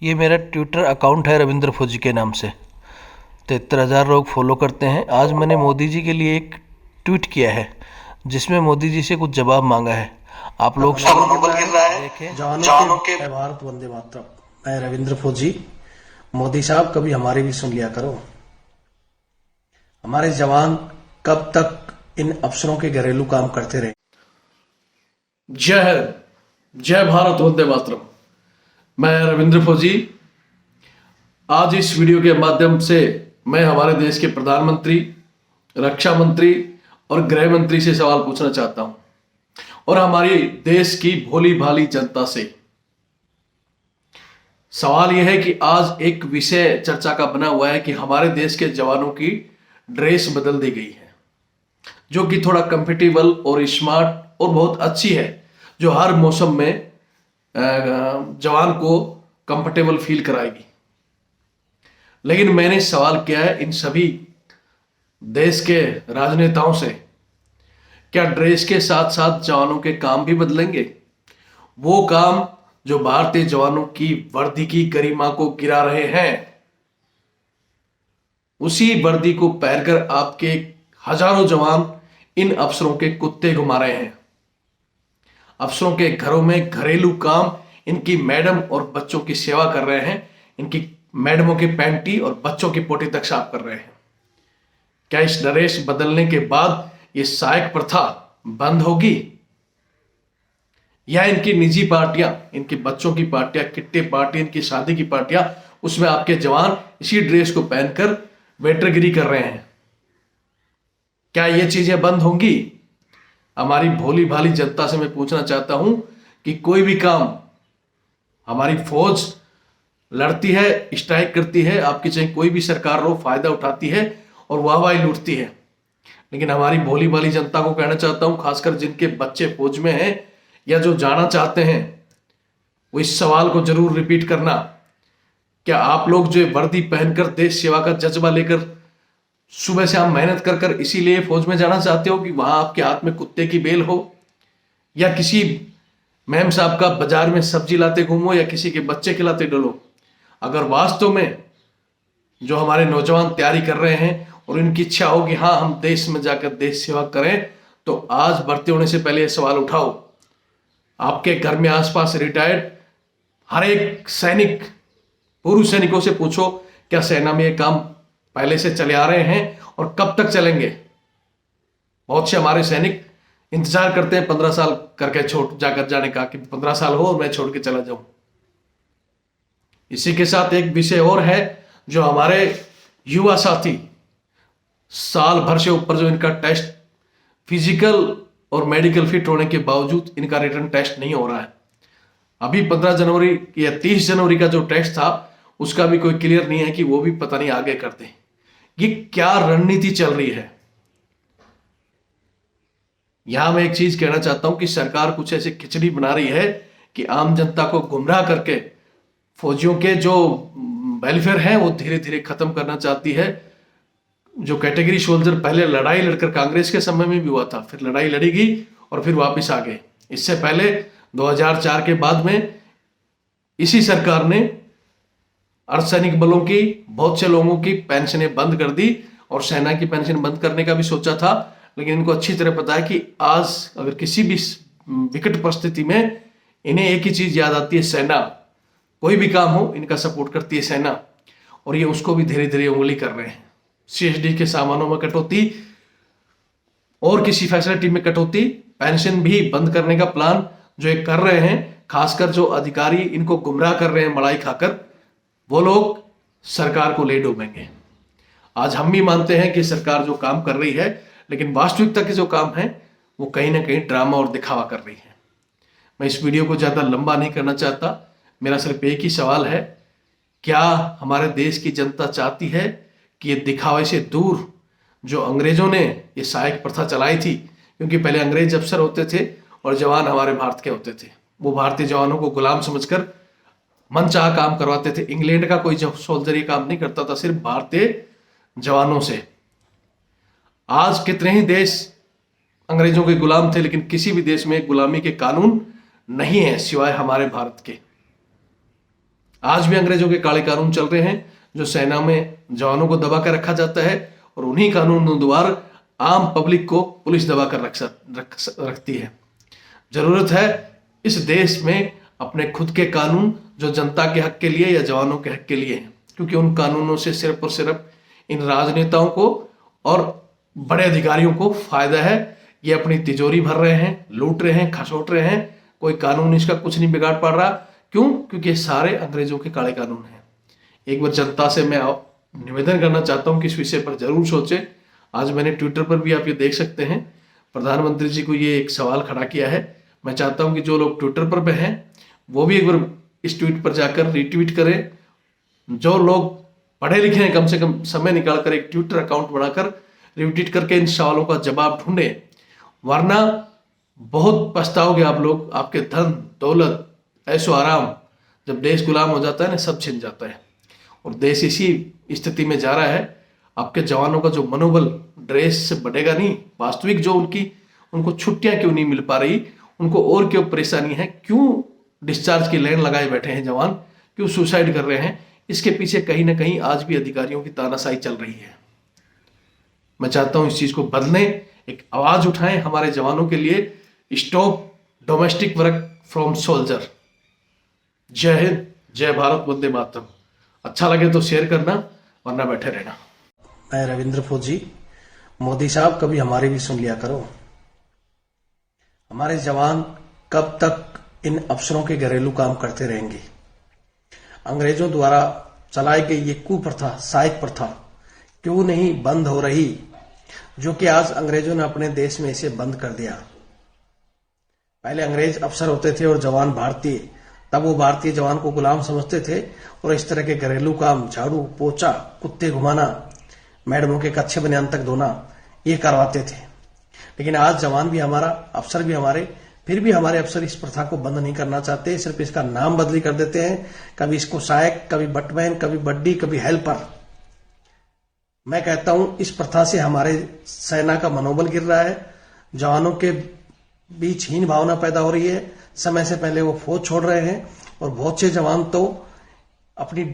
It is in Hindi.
ये मेरा ट्विटर अकाउंट है रविंद्र फौजी के नाम से। 73,000 लोग फॉलो करते हैं। आज मैंने मोदी जी के लिए एक ट्वीट किया है जिसमें मोदी जी से कुछ जवाब मांगा है। आप लोग मनोबल गिर रहा है देखें। जवानों के भारत वंदे मातरम। मैं रविंद्र फौजी। मोदी साहब कभी हमारी भी सुन लिया करो। हमारे जवान कब तक इन अफसरों के घरेलू काम करते रहे। जय हिंद, जय भारत, वंदे मातरम। मैं रविंद्र फौजी। आज इस वीडियो के माध्यम से मैं हमारे देश के प्रधानमंत्री, रक्षा मंत्री और गृह मंत्री से सवाल पूछना चाहता हूं और हमारी देश की भोली भाली जनता से। सवाल यह है कि आज एक विषय चर्चा का बना हुआ है कि हमारे देश के जवानों की ड्रेस बदल दी गई है, जो कि थोड़ा कंफर्टेबल और स्मार्ट और बहुत अच्छी है, जो हर मौसम में जवान को कंफर्टेबल फील कराएगी। लेकिन मैंने सवाल किया है इन सभी देश के राजनेताओं से, क्या ड्रेस के साथ साथ जवानों के काम भी बदलेंगे? वो काम जो भारतीय जवानों की वर्दी की गरिमा को गिरा रहे हैं, उसी वर्दी को पहनकर आपके हजारों जवान इन अफसरों के कुत्ते घुमा रहे हैं। अफसरों के घरों में घरेलू काम इनकी मैडम और बच्चों की सेवा कर रहे हैं। इनकी मैडमों की पैंटी और बच्चों की पोटी तक साफ कर रहे हैं। क्या इस ड्रेस बदलने के बाद ये सहायक प्रथा बंद होगी, या इनकी निजी पार्टियां, इनके बच्चों की पार्टियां, किट्टी पार्टी, इनकी शादी की पार्टियां, उसमें आपके जवान इसी ड्रेस को पहनकर वेटरगिरी कर रहे हैं? क्या ये चीजें बंद होंगी? हमारी भोली भाली जनता से मैं पूछना चाहता हूं कि कोई भी काम हमारी फौज लड़ती है, स्ट्राइक करती है, आपकी चाहे कोई भी सरकार हो, फायदा उठाती है और वाहवाही लूटती है। लेकिन हमारी भोली भाली जनता को कहना चाहता हूं, खासकर जिनके बच्चे फौज में हैं या जो जाना चाहते हैं, वो इस सवाल को जरूर रिपीट करना। क्या आप लोग जो वर्दी पहनकर देश सेवा का जज्बा लेकर सुबह से आप मेहनत कर कर इसीलिए फौज में जाना चाहते हो कि वहां आपके हाथ में कुत्ते की बेल हो, या किसी मैम साहब का बाजार में सब्जी लाते घूमो, या किसी के बच्चे खिलाते डलो? अगर वास्तव में जो हमारे नौजवान तैयारी कर रहे हैं और इनकी इच्छा हो कि हाँ हम देश में जाकर देश सेवा करें, तो आज भर्ती होने से पहले यह सवाल उठाओ। आपके घर में आसपास रिटायर्ड हर एक सैनिक, पूर्व सैनिकों से पूछो, क्या सेना में ये काम पहले से चले आ रहे हैं और कब तक चलेंगे? बहुत से हमारे सैनिक इंतजार करते हैं 15 साल करके छोड़ जाकर जाने का, कि 15 साल हो और मैं छोड़ के चला जाऊं। इसी के साथ एक विषय और है, जो हमारे युवा साथी साल भर से ऊपर जो इनका टेस्ट फिजिकल और मेडिकल फिट होने के बावजूद इनका रिटर्न टेस्ट नहीं हो रहा है। अभी 15 जनवरी या 30 जनवरी का जो टेस्ट था, उसका भी कोई क्लियर नहीं है कि वो भी पता नहीं आगे करते। ये क्या रणनीति चल रही है? यहां मैं एक चीज कहना चाहता हूं कि सरकार कुछ ऐसी खिचड़ी बना रही है कि आम जनता को गुमराह करके फौजियों के जो वेलफेयर है वो धीरे धीरे खत्म करना चाहती है। जो कैटेगरी सोल्जर पहले लड़ाई लड़कर, कांग्रेस के समय में भी हुआ था, फिर लड़ाई लड़ेगी और फिर वापस आ गए। इससे पहले 2004 के बाद में इसी सरकार ने अर्धसैनिक बलों की बहुत से लोगों की पेंशनें बंद कर दी और सेना की पेंशन बंद करने का भी सोचा था। लेकिन इनको अच्छी तरह पता है कि आज अगर किसी भी विकट परिस्थिति में इन्हें एक ही चीज याद आती है, सेना। कोई भी काम हो इनका सपोर्ट करती है सेना, और ये उसको भी धीरे धीरे उंगली कर रहे हैं। सीएसडी के सामानों में कटौती और किसी फैसिलिटी में कटौती, पेंशन भी बंद करने का प्लान जो ये कर रहे हैं। खासकर जो अधिकारी इनको गुमराह कर रहे हैं मलाई खाकर, वो लोग सरकार को ले डूबेंगे। आज हम भी मानते हैं कि सरकार जो काम कर रही है, लेकिन वास्तविकता के जो काम है वो कहीं ना कहीं ड्रामा और दिखावा कर रही है। मैं इस वीडियो को ज्यादा लंबा नहीं करना चाहता। मेरा सिर्फ एक ही सवाल है, क्या हमारे देश की जनता चाहती है कि ये दिखावे से दूर जो अंग्रेजों ने ये सहायक प्रथा चलाई थी, क्योंकि पहले अंग्रेज अफसर होते थे और जवान हमारे भारत के होते थे, वो भारतीय जवानों को गुलाम समझकर मनचाहा काम करवाते थे। इंग्लैंड का कोई सोल्जर ये काम नहीं करता था, सिर्फ भारतीय जवानों से। आज कितने ही देश अंग्रेजों के गुलाम थे, लेकिन किसी भी देश में गुलामी के कानून नहीं है सिवाय हमारे भारत के। आज भी अंग्रेजों के काले कानून चल रहे हैं, जो सेना में जवानों को दबा कर रखा जाता है, और उन्हीं कानूनों द्वारा आम पब्लिक को पुलिस दबा कर रखती है। जरूरत है इस देश में अपने खुद के कानून, जो जनता के हक के लिए या जवानों के हक के लिए हैं, क्योंकि उन कानूनों से सिर्फ और सिर्फ इन राजनेताओं को और बड़े अधिकारियों को फायदा है। ये अपनी तिजोरी भर रहे हैं, लूट रहे हैं, खसोट रहे हैं, कोई कानून इसका कुछ नहीं बिगाड़ पा रहा। क्यों? क्योंकि ये सारे अंग्रेजों के काले कानून हैं। एक बार जनता से मैं निवेदन करना चाहता हूं कि इस विषय पर जरूर सोचें। आज मैंने ट्विटर पर भी आप ये देख सकते हैं, प्रधानमंत्री जी को ये एक सवाल खड़ा किया है। मैं चाहता हूं कि जो लोग ट्विटर पर पे हैं वो भी एक बार इस ट्वीट पर जाकर रिट्वीट करें। जो लोग पढ़े लिखे हैं कम से कम समय निकालकर एक ट्विटर अकाउंट बनाकर रिट्वीट करके इन सवालों का जवाब ढूंढे, वरना बहुत पछताओगे आप लोग। आपके धन दौलत ऐशो आराम, जब देश गुलाम हो जाता है ना, सब छिन जाता है। और देश इसी स्थिति में जा रहा है। आपके जवानों का जो मनोबल ड्रेस से बढ़ेगा नहीं, वास्तविक जो उनको छुट्टियां क्यों नहीं मिल पा रही, उनको और क्यों परेशानी है, क्यों डिस्चार्ज की लाइन लगाए बैठे हैं जवान, क्यों सुसाइड कर रहे हैं, इसके पीछे कहीं ना कहीं आज भी अधिकारियों की तानाशाही चल रही है। मैं चाहता हूं इस चीज को बदलें, एक आवाज उठाएं हमारे जवानों के लिए। Stop domestic work from soldier. जय हिंद, जय भारत, वंदे मातरम। अच्छा लगे तो शेयर करना, वरना बैठे रहना। मैं रविंद्र फौजी। मोदी साहब कभी हमारी भी सुन लिया करो। हमारे जवान कब तक इन अफसरों के घरेलू काम करते रहेंगे? अंग्रेजों द्वारा चलाई गई ये कुप्रथा, साइक प्रथा क्यों नहीं बंद हो रही, जो कि आज अंग्रेजों ने अपने देश में इसे बंद कर दिया। पहले अंग्रेज अफसर होते थे और जवान भारतीय, तब वो भारतीय जवान को गुलाम समझते थे और इस तरह के घरेलू काम, झाड़ू पोछा, कुत्ते घुमाना, मैडमों के कच्छे बनियान तक धोना, ये करवाते थे। लेकिन आज जवान भी हमारा, अफसर भी हमारे, फिर भी हमारे अफसर इस प्रथा को बंद नहीं करना चाहते, सिर्फ इसका नाम बदली कर देते हैं। कभी इसको सहायक, कभी बटमैन, कभी बड्डी, कभी हेल्पर। मैं कहता हूं इस प्रथा से हमारे सेना का मनोबल गिर रहा है, जवानों के बीच हीन भावना पैदा हो रही है। समय से पहले वो फौज छोड़ रहे हैं और बहुत से जवान तो अपनी